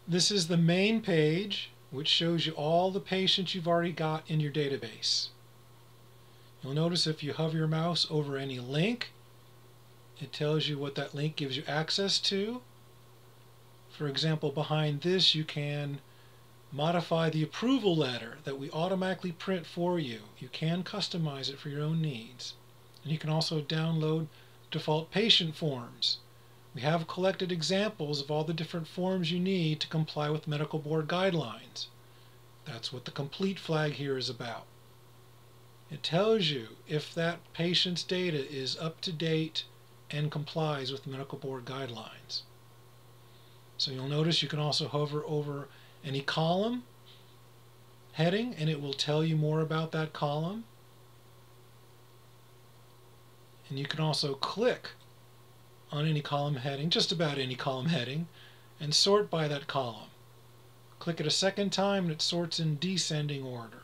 This is the main page, which shows you all the patients you've already got in your database. You'll notice if you hover your mouse over any link, it tells you what that link gives you access to. For example, behind this you can modify the approval letter that we automatically print for you. You can customize it for your own needs. And you can also download default patient forms. We have collected examples of all the different forms you need to comply with medical board guidelines. That's what the complete flag here is about. It tells you if that patient's data is up to date and complies with medical board guidelines. So you'll notice you can also hover over any column heading and it will tell you more about that column. And you can also click on any column heading, just about any column heading, and sort by that column. Click it a second time and it sorts in descending order.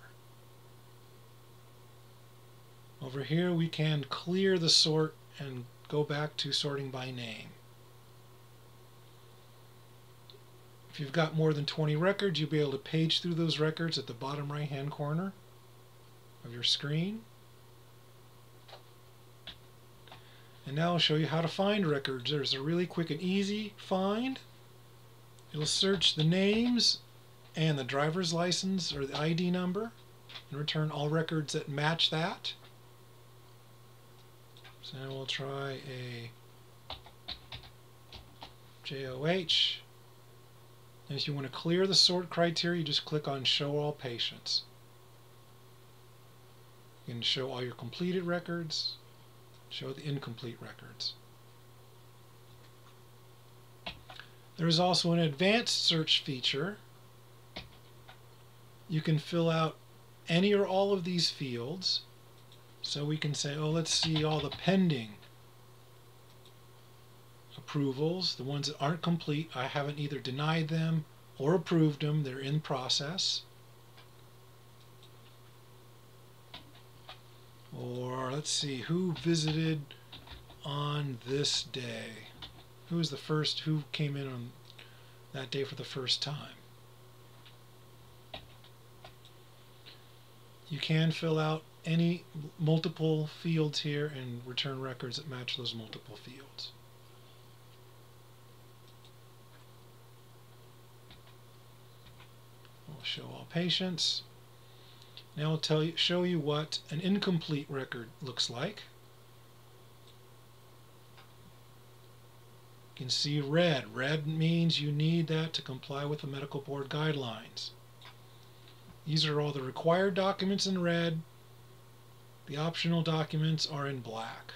Over here we can clear the sort and go back to sorting by name. If you've got more than 20 records, you'll be able to page through those records at the bottom right hand corner of your screen. And now I'll show you how to find records. There's a really quick and easy find. It'll search the names and the driver's license or the ID number and return all records that match that. So now we'll try a JOH. And if you want to clear the sort criteria, you just click on Show All Patients. You can show all your completed records, show the incomplete records. There is also an advanced search feature. You can fill out any or all of these fields. So we can say, oh, let's see all the pending approvals, the ones that aren't complete. I haven't either denied them or approved them. They're in process. Or let's see, who visited on this day? Who was the first, who came in on that day for the first time? You can fill out any multiple fields here and return records that match those multiple fields. We'll show all patients. Now I'll show you what an incomplete record looks like. You can see red. Red means you need that to comply with the medical board guidelines. These are all the required documents in red. The optional documents are in black.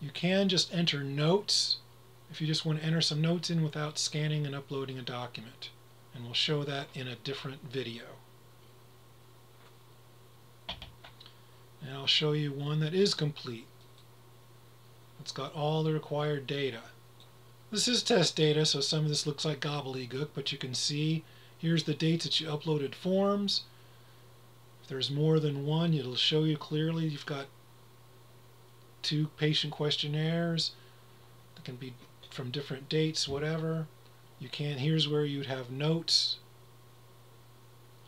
You can just enter notes if you just want to enter some notes in without scanning and uploading a document. And we'll show that in a different video. And I'll show you one that is complete. It's got all the required data. This is test data, so some of this looks like gobbledygook, but you can see here's the dates that you uploaded forms. If there's more than one, it'll show you clearly you've got 2 patient questionnaires that can be from different dates, whatever. You can, here's where you'd have notes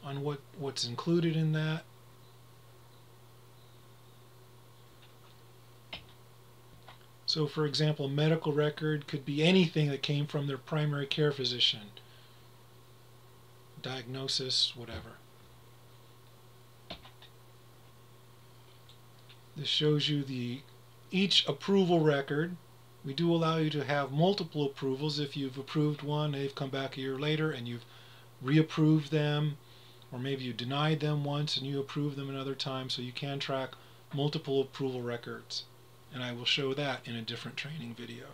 on what's included in that. So for example, a medical record could be anything that came from their primary care physician. Diagnosis, whatever. This shows you each approval record. We do allow you to have multiple approvals. If you've approved one, they've come back a year later and you've reapproved them, or maybe you denied them once and you approved them another time, so you can track multiple approval records. And I will show that in a different training video.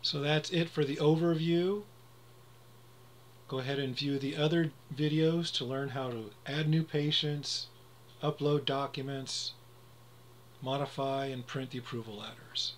So that's it for the overview. Go ahead and view the other videos to learn how to add new patients, upload documents, modify and print the approval letters.